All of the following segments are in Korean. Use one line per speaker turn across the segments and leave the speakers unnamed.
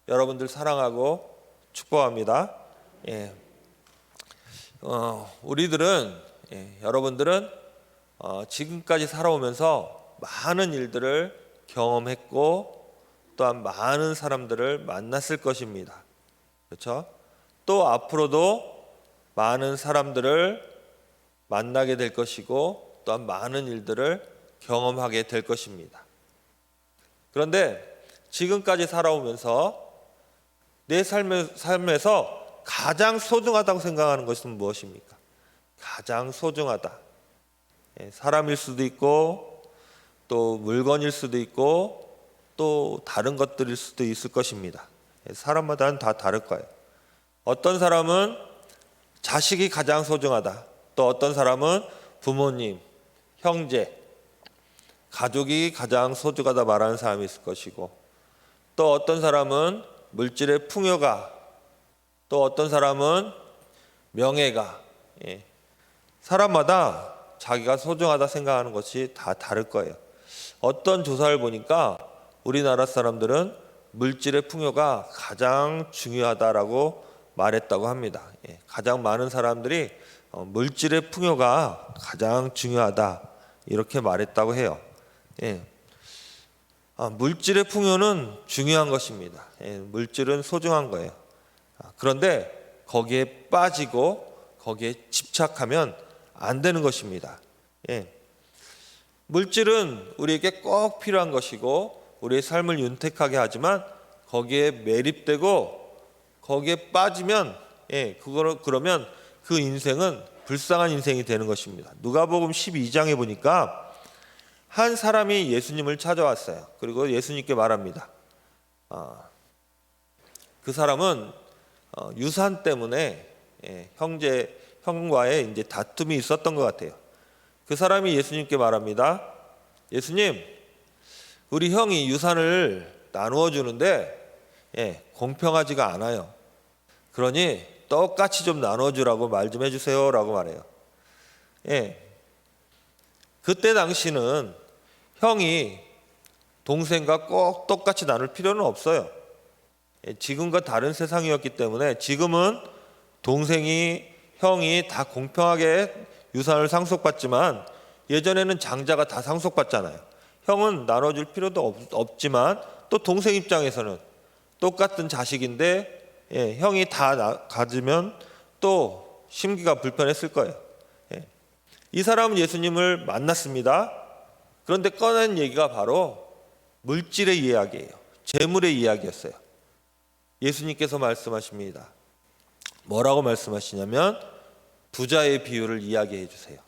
여러분들 사랑하고 축복합니다. 여러분들은 지금까지 살아오면서 많은 일들을 경험했고 또한 많은 사람들을 만났을 것입니다. 그렇죠? 또 앞으로도 많은 사람들을 만나게 될 것이고 또한 많은 일들을 경험하게 될 것입니다. 그런데 지금까지 살아오면서 내 삶에서 가장 소중하다고 생각하는 것은 무엇입니까? 가장 소중하다. 사람일 수도 있고 또 물건일 수도 있고 또 다른 것들일 수도 있을 것입니다. 사람마다는 다 다를 거예요. 어떤 사람은 자식이 가장 소중하다. 또 어떤 사람은 부모님, 형제, 가족이 가장 소중하다 말하는 사람이 있을 것이고, 또 어떤 사람은 물질의 풍요가, 또 어떤 사람은 명예가, 사람마다 자기가 소중하다 생각하는 것이 다 다를 거예요. 어떤 조사를 보니까 우리나라 사람들은 물질의 풍요가 가장 중요하다라고 말했다고 합니다. 가장 많은 사람들이 물질의 풍요가 가장 중요하다 이렇게 말했다고 해요. 물질의 풍요는 중요한 것입니다. 물질은 소중한 거예요. 그런데 거기에 빠지고 거기에 집착하면 안 되는 것입니다. 물질은 우리에게 꼭 필요한 것이고 우리의 삶을 윤택하게 하지만 거기에 매립되고 거기에 빠지면 그러면 그 인생은 불쌍한 인생이 되는 것입니다. 누가복음 12장에 보니까 한 사람이 예수님을 찾아왔어요. 그리고 예수님께 말합니다. 그 사람은 유산 때문에 형과의 이제 다툼이 있었던 것 같아요. 그 사람이 예수님께 말합니다. 예수님, 우리 형이 유산을 나누어 주는데 공평하지가 않아요. 그러니 똑같이 좀 나눠주라고 말 좀 해주세요 라고 말해요. 그때 당시는 형이 동생과 꼭 똑같이 나눌 필요는 없어요. 지금과 다른 세상이었기 때문에 지금은 동생이 형이 다 공평하게 유산을 상속받지만 예전에는 장자가 다 상속받잖아요. 형은 나눠줄 필요도 없지만 또 동생 입장에서는 똑같은 자식인데 형이 다 가지면 또 심기가 불편했을 거예요. 이 사람은 예수님을 만났습니다. 그런데 꺼낸 얘기가 바로 물질의 이야기예요. 재물의 이야기였어요. 예수님께서 말씀하십니다. 뭐라고 말씀하시냐면 부자의 비유를 이야기해 주세요.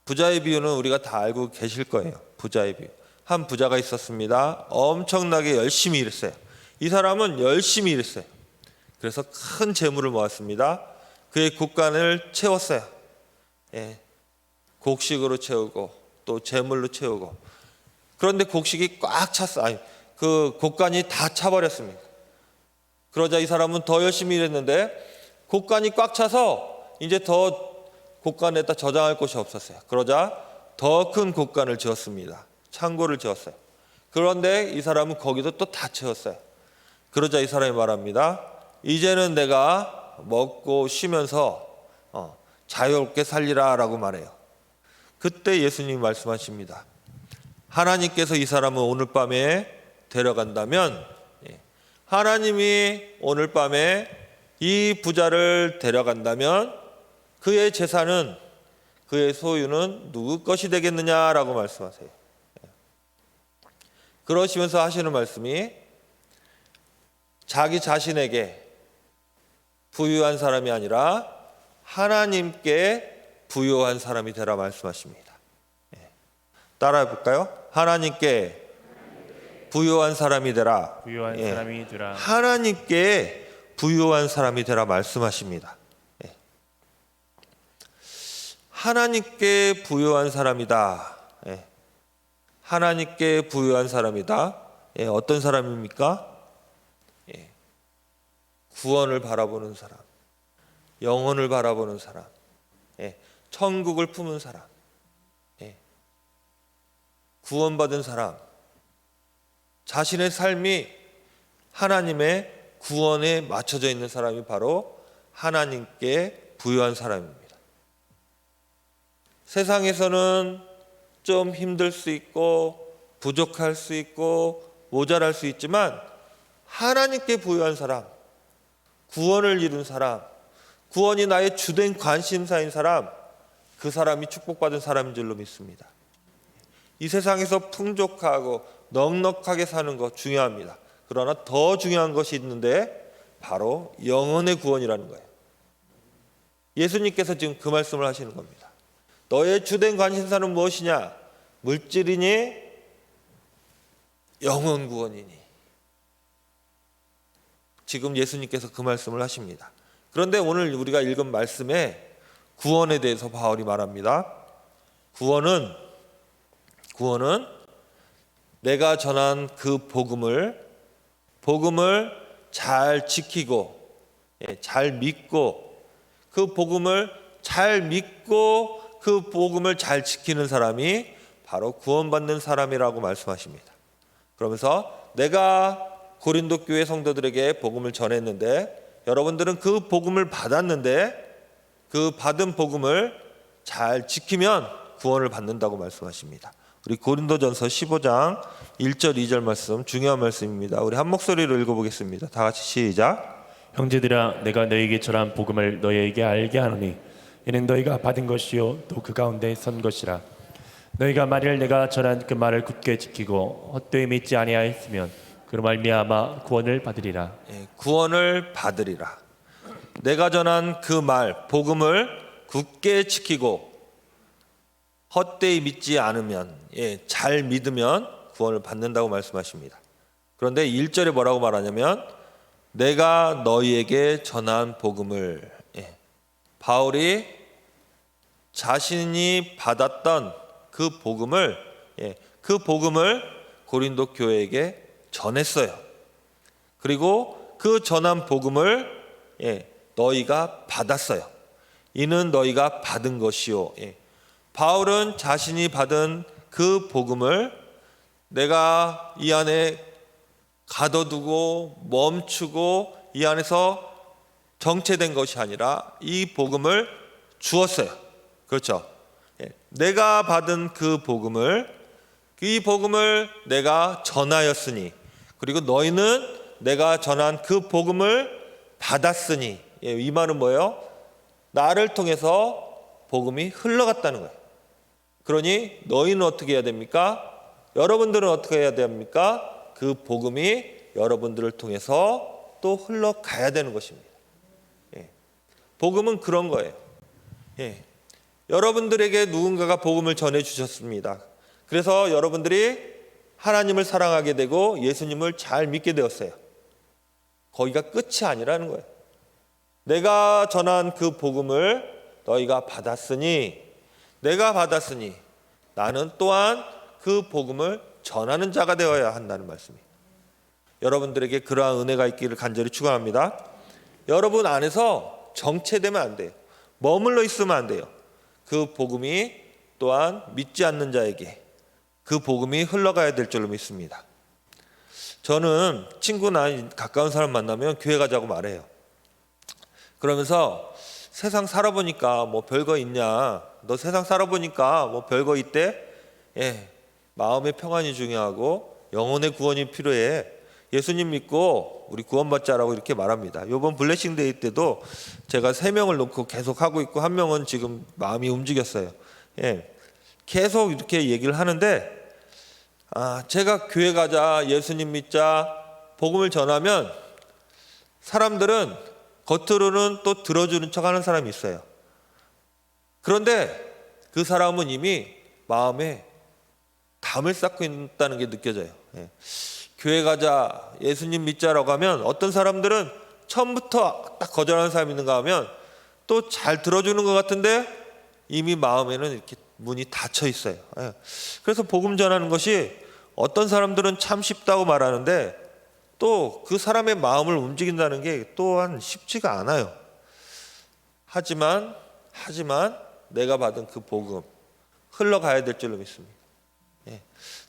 부자의 비유는 우리가 다 알고 계실 거예요. 부자의 비유. 한 부자가 있었습니다. 엄청나게 열심히 일했어요. 이 사람은 열심히 일했어요. 그래서 큰 재물을 모았습니다. 그의 곳간을 채웠어요. 곡식으로 채우고 또 재물로 채우고. 그런데 곡식이 꽉 찼어요. 그 곳간이 다 차버렸습니다. 그러자 이 사람은 더 열심히 일했는데 곳간이 꽉 차서 이제 더 곳간에다 저장할 곳이 없었어요. 그러자 더 큰 곳간을 지었습니다. 창고를 지었어요. 그런데 이 사람은 거기도 또 다 채웠어요. 그러자 이 사람이 말합니다. 이제는 내가 먹고 쉬면서 자유롭게 살리라 라고 말해요. 그때 예수님이 말씀하십니다. 하나님께서 이 사람을 오늘 밤에 데려간다면 하나님이 오늘 밤에 이 부자를 데려간다면 그의 재산은 그의 소유는 누구 것이 되겠느냐라고 말씀하세요. 그러시면서 하시는 말씀이 자기 자신에게 부유한 사람이 아니라 하나님께 부유한 사람이 되라 말씀하십니다. 따라해 볼까요? 하나님께 부유한 사람이 되라.
부유한 사람이 되라.
하나님께 부유한 사람이 되라 말씀하십니다. 하나님께 부유한 사람이다. 하나님께 부유한 사람이다. 어떤 사람입니까? 구원을 바라보는 사람, 영혼을 바라보는 사람, 천국을 품은 사람, 구원받은 사람, 자신의 삶이 하나님의 구원에 맞춰져 있는 사람이 바로 하나님께 부유한 사람입니다. 세상에서는 좀 힘들 수 있고 부족할 수 있고 모자랄 수 있지만 하나님께 부유한 사람, 구원을 이룬 사람, 구원이 나의 주된 관심사인 사람, 그 사람이 축복받은 사람인 줄로 믿습니다. 이 세상에서 풍족하고 넉넉하게 사는 것 중요합니다. 그러나 더 중요한 것이 있는데 바로 영혼의 구원이라는 거예요. 예수님께서 지금 그 말씀을 하시는 겁니다. 너의 주된 관심사는 무엇이냐? 물질이니 영혼 구원이니. 지금 예수님께서 그 말씀을 하십니다. 그런데 오늘 우리가 읽은 말씀에 구원에 대해서 바울이 말합니다. 구원은 내가 전한 그 복음을 잘 지키고 잘 믿고 그 복음을 잘 믿고 그 복음을 잘 지키는 사람이 바로 구원받는 사람이라고 말씀하십니다. 그러면서 내가 고린도 교회 성도들에게 복음을 전했는데 여러분들은 그 복음을 받았는데 그 받은 복음을 잘 지키면 구원을 받는다고 말씀하십니다. 우리 고린도전서 15장 1절 2절 말씀 중요한 말씀입니다. 우리 한 목소리로 읽어보겠습니다. 다 같이 시작.
형제들아, 내가 너희에게 전한 복음을 너희에게 알게 하노니 이는 너희가 받은 것이요 또 그 가운데 선 것이라. 너희가 만일 내가 전한 그 말을 굳게 지키고 헛되이 믿지 아니하였으면 그로 말미암아 구원을 받으리라.
구원을 받으리라. 내가 전한 그 말, 복음을 굳게 지키고 헛되이 믿지 않으면, 잘 믿으면 구원을 받는다고 말씀하십니다. 그런데 1절에 뭐라고 말하냐면 내가 너희에게 전한 복음을, 바울이 자신이 받았던 그 복음을 고린도 교회에게 전했어요. 그리고 그 전한 복음을 너희가 받았어요. 이는 너희가 받은 것이요. 바울은 자신이 받은 그 복음을 내가 이 안에 가둬두고 멈추고 이 안에서 정체된 것이 아니라 이 복음을 주었어요. 그렇죠? 내가 받은 그 복음을, 이 복음을 내가 전하였으니, 그리고 너희는 내가 전한 그 복음을 받았으니, 이 말은 뭐예요? 나를 통해서 복음이 흘러갔다는 거예요. 그러니 너희는 어떻게 해야 됩니까? 여러분들은 어떻게 해야 됩니까? 그 복음이 여러분들을 통해서 또 흘러가야 되는 것입니다. 복음은 그런 거예요. 여러분들에게 누군가가 복음을 전해주셨습니다. 그래서 여러분들이 하나님을 사랑하게 되고 예수님을 잘 믿게 되었어요. 거기가 끝이 아니라는 거예요. 내가 전한 그 복음을 너희가 받았으니, 나는 또한 그 복음을 전하는 자가 되어야 한다는 말씀이에요. 여러분들에게 그러한 은혜가 있기를 간절히 축원합니다. 여러분 안에서 정체되면 안 돼요. 머물러 있으면 안 돼요. 그 복음이 또한 믿지 않는 자에게 그 복음이 흘러가야 될 줄로 믿습니다. 저는 친구나 가까운 사람 만나면 교회 가자고 말해요. 그러면서 세상 살아보니까 뭐 별거 있냐, 너 세상 살아보니까 뭐 별거 있대? 마음의 평안이 중요하고 영혼의 구원이 필요해. 예수님 믿고 우리 구원받자라고 이렇게 말합니다. 이번 블레싱데이 때도 제가 3명을 놓고 계속 하고 있고, 한 명은 지금 마음이 움직였어요. 계속 이렇게 얘기를 하는데, 제가 교회 가자, 예수님 믿자, 복음을 전하면 사람들은 겉으로는 또 들어주는 척하는 사람이 있어요. 그런데 그 사람은 이미 마음에 담을 쌓고 있다는 게 느껴져요. 교회 가자, 예수님 믿자라고 하면 어떤 사람들은 처음부터 딱 거절하는 사람이 있는가 하면 또 잘 들어주는 것 같은데 이미 마음에는 이렇게 문이 닫혀 있어요. 그래서 복음 전하는 것이 어떤 사람들은 참 쉽다고 말하는데 또 그 사람의 마음을 움직인다는 게 또한 쉽지가 않아요. 하지만 내가 받은 그 복음 흘러가야 될 줄로 믿습니다.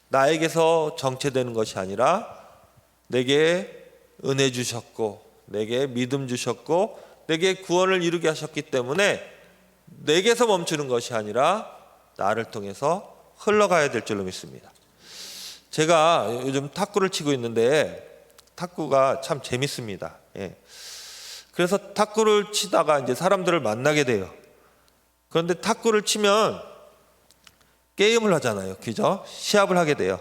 나에게서 정체되는 것이 아니라 내게 은혜 주셨고 내게 믿음 주셨고 내게 구원을 이루게 하셨기 때문에 내게서 멈추는 것이 아니라 나를 통해서 흘러가야 될 줄로 믿습니다. 제가 요즘 탁구를 치고 있는데 탁구가 참 재밌습니다. 그래서 탁구를 치다가 이제 사람들을 만나게 돼요. 그런데 탁구를 치면 게임을 하잖아요. 그죠? 시합을 하게 돼요.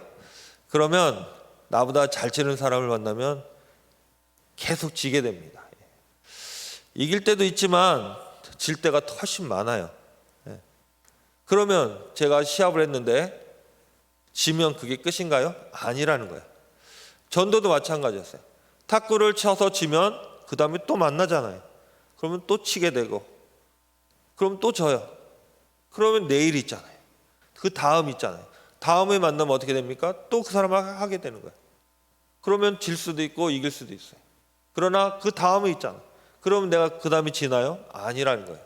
그러면 나보다 잘 치는 사람을 만나면 계속 지게 됩니다. 이길 때도 있지만 질 때가 훨씬 많아요. 그러면 제가 시합을 했는데 지면 그게 끝인가요? 아니라는 거예요. 전도도 마찬가지였어요. 탁구를 쳐서 지면 그 다음에 또 만나잖아요. 그러면 또 치게 되고 그럼 또 져요. 그러면 내일 있잖아요. 그 다음 있잖아요. 다음에 만나면 어떻게 됩니까? 또 그 사람을 하게 되는 거예요. 그러면 질 수도 있고 이길 수도 있어요. 그러나 그 다음에 있잖아요. 그러면 내가 그 다음에 지나요? 아니라는 거예요.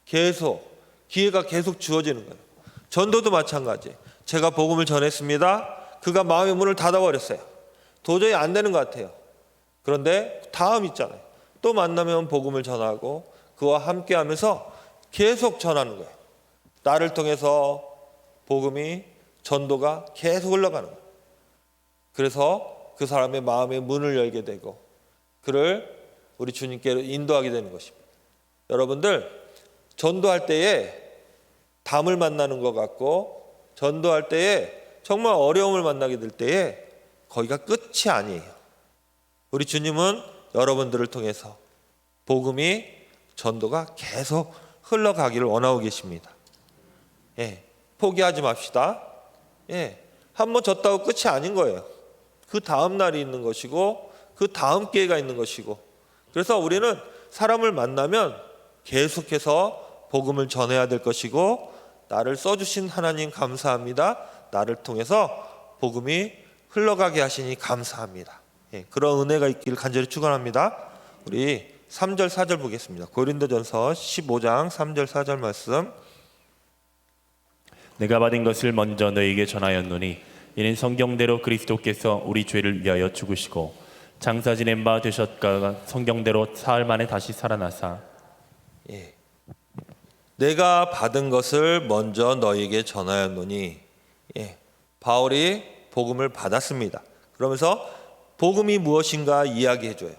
계속 기회가 계속 주어지는 거예요. 전도도 마찬가지. 제가 복음을 전했습니다. 그가 마음의 문을 닫아버렸어요. 도저히 안 되는 것 같아요. 그런데 다음 있잖아요. 또 만나면 복음을 전하고 그와 함께하면서 계속 전하는 거예요. 나를 통해서 복음이 전도가 계속 흘러가는 거예요. 그래서 그 사람의 마음의 문을 열게 되고 그를 우리 주님께로 인도하게 되는 것입니다. 여러분들 전도할 때에 담을 만나는 것 같고 전도할 때에 정말 어려움을 만나게 될 때에 거기가 끝이 아니에요. 우리 주님은 여러분들을 통해서 복음이 전도가 계속 흘러가기를 원하고 계십니다. 포기하지 맙시다. 한번 졌다고 끝이 아닌 거예요. 그 다음 날이 있는 것이고 그 다음 기회가 있는 것이고 그래서 우리는 사람을 만나면 계속해서 복음을 전해야 될 것이고 나를 써주신 하나님 감사합니다. 나를 통해서 복음이 흘러가게 하시니 감사합니다. 그런 은혜가 있기를 간절히 축원합니다. 우리 3절 4절 보겠습니다. 고린도전서 15장 3절 4절 말씀.
내가 받은 것을 먼저 너에게 전하였노니 이는 성경대로 그리스도께서 우리 죄를 위하여 죽으시고 장사 지낸 바 되셨다가 성경대로 사흘 만에 다시 살아나사.
내가 받은 것을 먼저 너에게 전하였노니 바울이 복음을 받았습니다. 그러면서 복음이 무엇인가 이야기해줘요.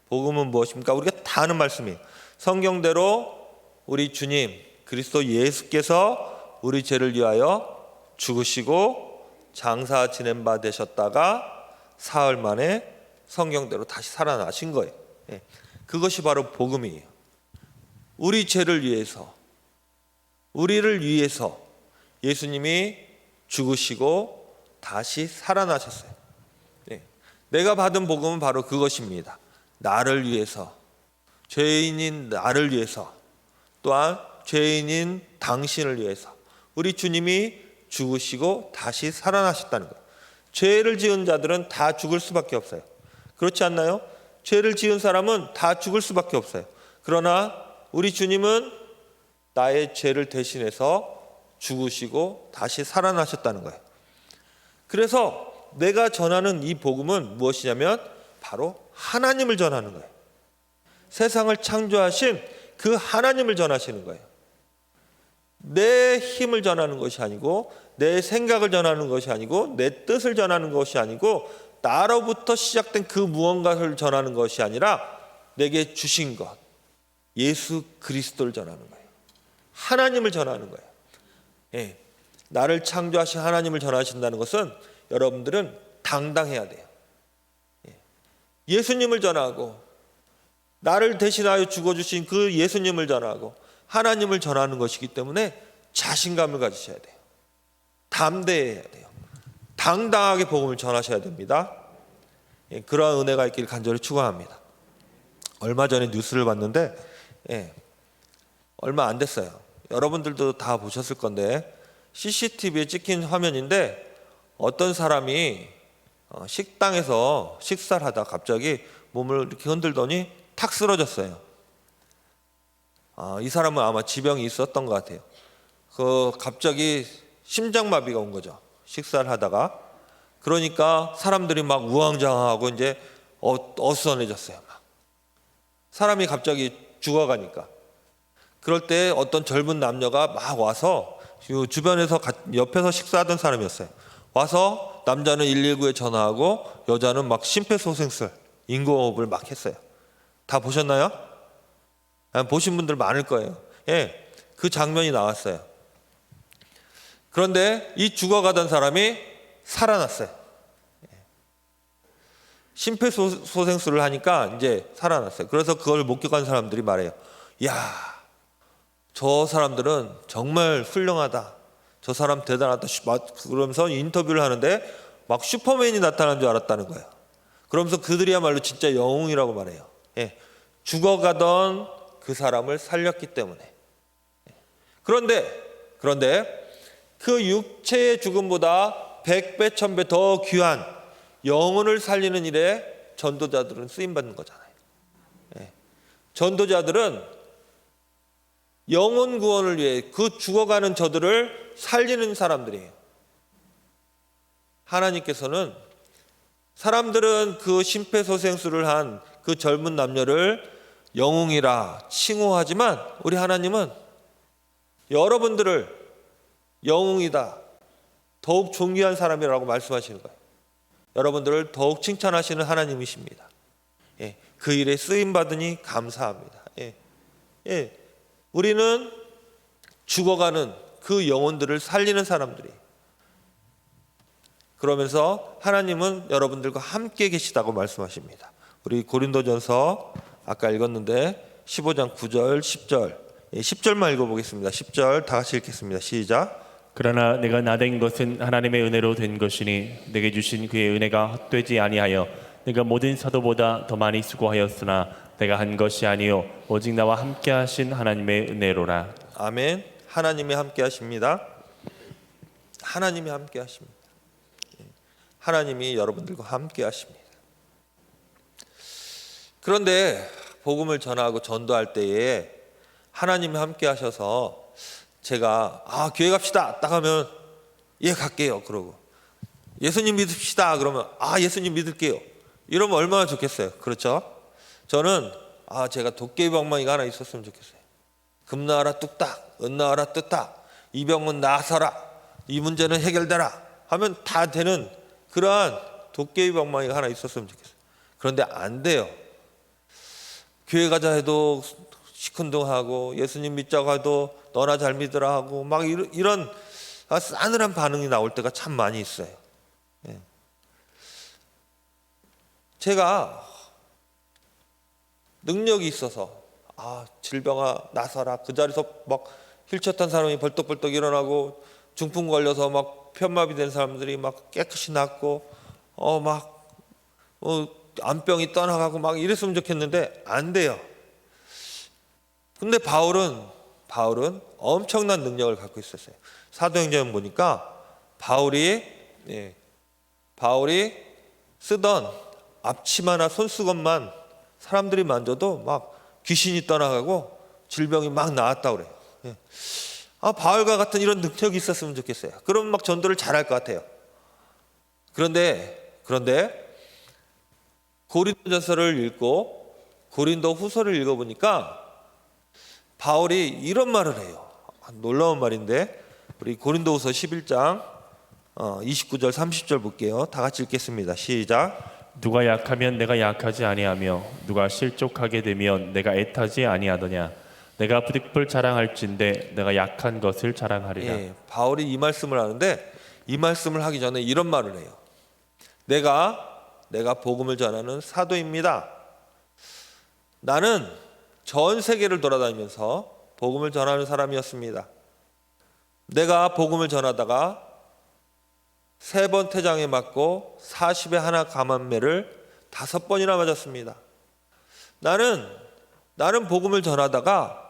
복음은 무엇입니까? 우리가 다 아는 말씀이에요. 성경대로 우리 주님 그리스도 예수께서 우리 죄를 위하여 죽으시고 장사 지낸 바 되셨다가 사흘 만에 성경대로 다시 살아나신 거예요. 그것이 바로 복음이에요. 우리 죄를 위해서 우리를 위해서 예수님이 죽으시고 다시 살아나셨어요. 내가 받은 복음은 바로 그것입니다. 나를 위해서 죄인인 나를 위해서 또한 죄인인 당신을 위해서 우리 주님이 죽으시고 다시 살아나셨다는 거예요. 죄를 지은 자들은 다 죽을 수밖에 없어요. 그렇지 않나요? 죄를 지은 사람은 다 죽을 수밖에 없어요. 그러나 우리 주님은 나의 죄를 대신해서 죽으시고 다시 살아나셨다는 거예요. 그래서 내가 전하는 이 복음은 무엇이냐면 바로 하나님을 전하는 거예요. 세상을 창조하신 그 하나님을 전하시는 거예요. 내 힘을 전하는 것이 아니고 내 생각을 전하는 것이 아니고 내 뜻을 전하는 것이 아니고 나로부터 시작된 그 무언가를 전하는 것이 아니라 내게 주신 것 예수 그리스도를 전하는 거예요. 하나님을 전하는 거예요. 나를 창조하신 하나님을 전하신다는 것은 여러분들은 당당해야 돼요. 예수님을 전하고 나를 대신하여 죽어주신 그 예수님을 전하고 하나님을 전하는 것이기 때문에 자신감을 가지셔야 돼요. 담대해야 돼요. 당당하게 복음을 전하셔야 됩니다. 그러한 은혜가 있기를 간절히 축원합니다. 얼마 전에 뉴스를 봤는데 얼마 안 됐어요. 여러분들도 다 보셨을 건데 CCTV에 찍힌 화면인데 어떤 사람이 식당에서 식사를 하다 갑자기 몸을 이렇게 흔들더니 탁 쓰러졌어요. 이 사람은 아마 지병이 있었던 것 같아요. 갑자기 심장마비가 온 거죠. 식사를 하다가. 그러니까 사람들이 막 우왕좌왕하고 이제 어수선해졌어요. 막. 사람이 갑자기 죽어가니까. 그럴 때 어떤 젊은 남녀가 막 와서 주변에서 옆에서 식사하던 사람이었어요. 와서 남자는 119에 전화하고 여자는 막 심폐소생술, 인공호흡을 막 했어요. 다 보셨나요? 보신 분들 많을 거예요. 예, 그 장면이 나왔어요. 그런데 이 죽어가던 사람이 살아났어요. 심폐소생술을 하니까 이제 살아났어요. 그래서 그걸 목격한 사람들이 말해요. 야, 저 사람들은 정말 훌륭하다. 저 사람 대단하다. 그러면서 인터뷰를 하는데 막 슈퍼맨이 나타난 줄 알았다는 거예요. 그러면서 그들이야말로 진짜 영웅이라고 말해요. 예, 죽어가던 그 사람을 살렸기 때문에. 그런데 그 육체의 죽음보다 100배, 1000배 더 귀한 영혼을 살리는 일에 전도자들은 쓰임받는 거잖아요. 예. 전도자들은 영혼 구원을 위해 그 죽어가는 저들을 살리는 사람들이에요. 하나님께서는 사람들은 그 심폐소생술을 한 그 젊은 남녀를 영웅이라 칭호하지만 우리 하나님은 여러분들을 영웅이다, 더욱 존귀한 사람이라고 말씀하시는 거예요. 여러분들을 더욱 칭찬하시는 하나님이십니다. 예, 그 일에 쓰임받으니 감사합니다. 우리는 죽어가는 그 영혼들을 살리는 사람들이에요. 그러면서 하나님은 여러분들과 함께 계시다고 말씀하십니다. 우리 고린도전서 아까 읽었는데 15장 9절 10절 10절만 읽어보겠습니다. 10절 다 같이 읽겠습니다. 시작.
그러나 내가 나된 것은 하나님의 은혜로 된 것이니 내게 주신 그의 은혜가 헛되지 아니하여 내가 모든 사도보다 더 많이 수고하였으나 내가 한 것이 아니요 오직 나와 함께 하신 하나님의 은혜로라.
아멘. 하나님이 함께 하십니다. 하나님이 함께 하십니다. 하나님이 여러분들과 함께 하십니다. 그런데 복음을 전하고 전도할 때에 하나님이 함께 하셔서 제가 교회 갑시다 딱 하면 예 갈게요 그러고 예수님 믿읍시다 그러면 예수님 믿을게요 이러면 얼마나 좋겠어요. 그렇죠? 저는 제가 도깨비 방망이가 하나 있었으면 좋겠어요. 금 나와라 뚝딱, 은 나와라 뜨딱, 이 병은 나서라, 이 문제는 해결되라 하면 다 되는 그러한 도깨비 방망이가 하나 있었으면 좋겠어요. 그런데 안 돼요. 교회 가자 해도 시큰둥하고 예수님 믿자고 해도 너나 잘 믿으라 하고 막 이런 싸늘한 반응이 나올 때가 참 많이 있어요. 제가 능력이 있어서 질병아 나서라 그 자리에서 막 휠체어 탄 사람이 벌떡벌떡 일어나고 중풍 걸려서 막 편마비 된 사람들이 막 깨끗이 낫고 암병이 떠나가고 막 이랬으면 좋겠는데 안 돼요. 근데 바울은 엄청난 능력을 갖고 있었어요. 사도행전 보니까 바울이 쓰던 앞치마나 손수건만 사람들이 만져도 막 귀신이 떠나가고 질병이 막 나았다고 그래요. 바울과 같은 이런 능력이 있었으면 좋겠어요. 그럼 막 전도를 잘할 것 같아요. 그런데 고린도전서를 읽고 고린도 후서를 읽어보니까 바울이 이런 말을 해요. 놀라운 말인데 우리 고린도후서 11장 29절 30절 볼게요. 다 같이 읽겠습니다. 시작.
누가 약하면 내가 약하지 아니하며 누가 실족하게 되면 내가 애타지 아니하더냐. 내가 부득불 자랑할진대 내가 약한 것을 자랑하리라.
바울이 이 말씀을 하는데 이 말씀을 하기 전에 이런 말을 해요. 내가 복음을 전하는 사도입니다. 나는 전 세계를 돌아다니면서 복음을 전하는 사람이었습니다. 내가 복음을 전하다가 3번 태장에 맞고 40에 하나 감한매를 5번이나 맞았습니다. 나는 복음을 전하다가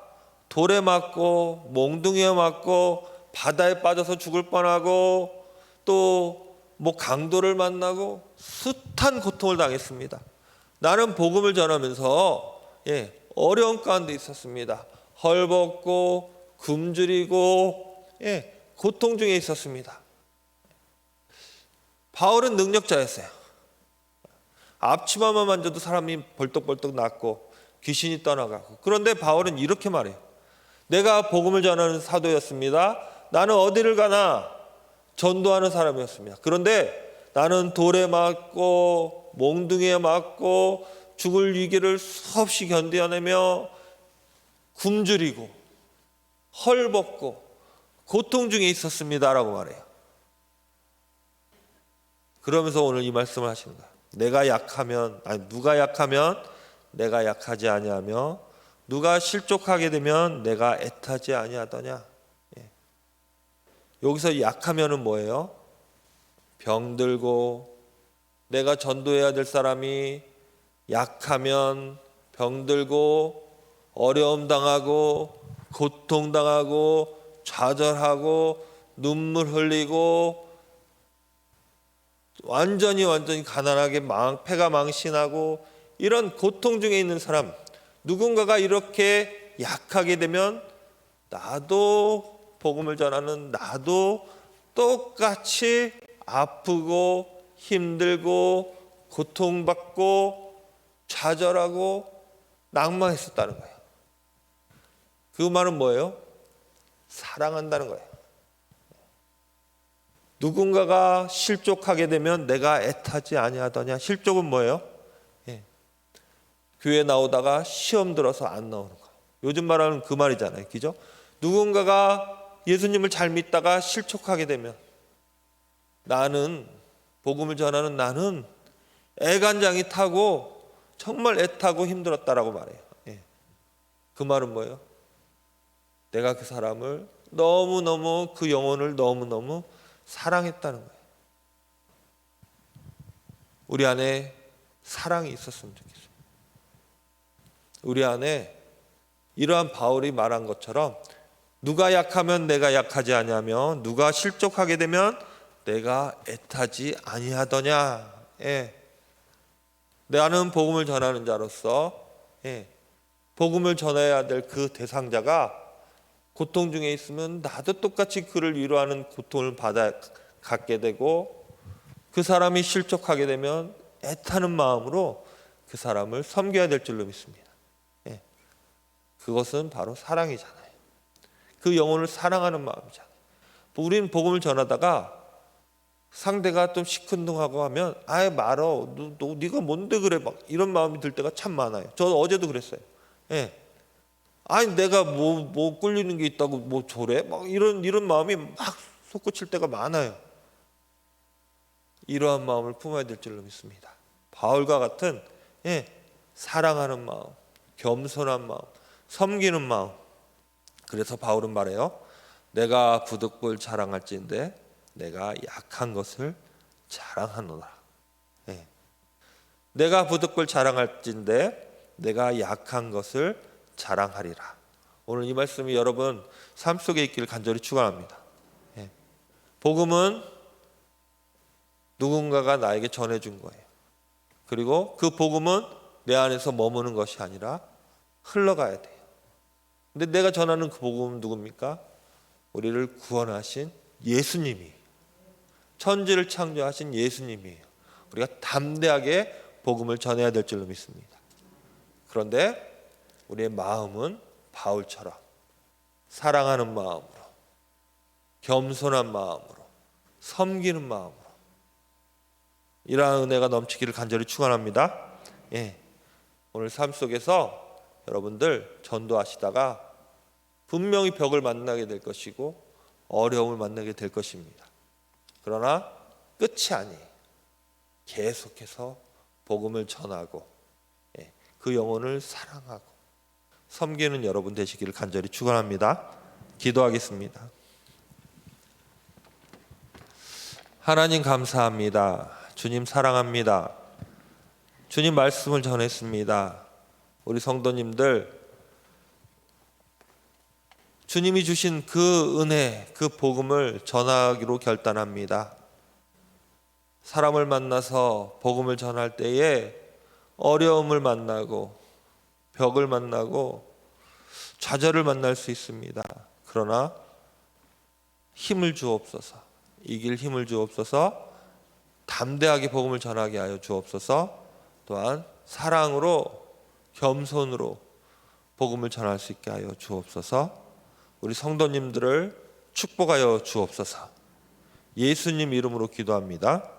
돌에 맞고 몽둥이에 맞고 바다에 빠져서 죽을 뻔하고 또 강도를 만나고 숱한 고통을 당했습니다. 나는 복음을 전하면서 어려운 가운데 있었습니다. 헐벗고 굶주리고 고통 중에 있었습니다. 바울은 능력자였어요. 앞치마만 만져도 사람이 벌떡벌떡 낫고 귀신이 떠나가고. 그런데 바울은 이렇게 말해요. 내가 복음을 전하는 사도였습니다. 나는 어디를 가나 전도하는 사람이었습니다. 그런데 나는 돌에 맞고 몽둥이에 맞고 죽을 위기를 수없이 견뎌내며 굶주리고 헐벗고 고통 중에 있었습니다라고 말해요. 그러면서 오늘 이 말씀을 하시는 거예요. 누가 약하면 내가 약하지 아니하며 누가 실족하게 되면 내가 애타지 아니하더냐. 여기서 약하면은 뭐예요? 병들고 내가 전도해야 될 사람이 약하면 병들고 어려움 당하고 고통 당하고 좌절하고 눈물 흘리고 완전히 가난하게 폐가 망신하고 이런 고통 중에 있는 사람, 누군가가 이렇게 약하게 되면 나도 복음을 전하는 나도 똑같이 아프고 힘들고 고통받고 좌절하고 낭망했었다는 거예요. 그 말은 뭐예요? 사랑한다는 거예요. 누군가가 실족하게 되면 내가 애타지 아니하더냐. 실족은 뭐예요? 교회 나오다가 시험 들어서 안 나오는 거. 요즘 말하는 그 말이잖아요. 그죠? 누군가가 예수님을 잘 믿다가 실족하게 되면 나는 복음을 전하는 나는 애간장이 타고 정말 애타고 힘들었다라고 말해요. 그 말은 뭐예요? 내가 그 사람을 너무너무 그 영혼을 너무너무 사랑했다는 거예요. 우리 안에 사랑이 있었으면 좋겠어요. 우리 안에 이러한 바울이 말한 것처럼 누가 약하면 내가 약하지 아니하며 누가 실족하게 되면 내가 애타지 아니하더냐. 나는 복음을 전하는 자로서 복음을 전해야 될 그 대상자가 고통 중에 있으면 나도 똑같이 그를 위로하는 고통을 갖게 되고 그 사람이 실족하게 되면 애타는 마음으로 그 사람을 섬겨야 될 줄로 믿습니다. 그것은 바로 사랑이잖아요. 그 영혼을 사랑하는 마음이잖아요. 우리는 복음을 전하다가 상대가 좀 시큰둥하고 하면 아예 말어. 네가 뭔데 그래? 막 이런 마음이 들 때가 참 많아요. 저 어제도 그랬어요. 아니 내가 뭐 꿀리는 게 있다고 뭐 저래? 막 이런 마음이 막 솟구칠 때가 많아요. 이러한 마음을 품어야 될 줄로 믿습니다. 바울과 같은 사랑하는 마음, 겸손한 마음, 섬기는 마음. 그래서 바울은 말해요. 내가 부득불 자랑할진대 내가 약한 것을 자랑하노라. 내가 부득불 자랑할진대 내가 약한 것을 자랑하리라. 오늘 이 말씀이 여러분 삶 속에 있기를 간절히 축원합니다. 복음은 누군가가 나에게 전해준 거예요. 그리고 그 복음은 내 안에서 머무는 것이 아니라 흘러가야 돼요. 근데 내가 전하는 그 복음은 누굽니까? 우리를 구원하신 예수님이, 천지를 창조하신 예수님이에요. 우리가 담대하게 복음을 전해야 될 줄로 믿습니다. 그런데 우리의 마음은 바울처럼 사랑하는 마음으로, 겸손한 마음으로, 섬기는 마음으로 이러한 은혜가 넘치기를 간절히 축원합니다. 오늘 삶 속에서 여러분들 전도하시다가 분명히 벽을 만나게 될 것이고 어려움을 만나게 될 것입니다. 그러나 끝이 아니에요. 계속해서 복음을 전하고 그 영혼을 사랑하고 섬기는 여러분 되시기를 간절히 축원합니다. 기도하겠습니다. 하나님 감사합니다. 주님 사랑합니다. 주님 말씀을 전했습니다. 우리 성도님들 주님이 주신 그 은혜, 그 복음을 전하기로 결단합니다. 사람을 만나서 복음을 전할 때에 어려움을 만나고 벽을 만나고 좌절을 만날 수 있습니다. 그러나 힘을 주옵소서, 이길 힘을 주옵소서, 담대하게 복음을 전하게 하여 주옵소서. 또한 사랑으로 겸손으로 복음을 전할 수 있게 하여 주옵소서. 우리 성도님들을 축복하여 주옵소서. 예수님 이름으로 기도합니다.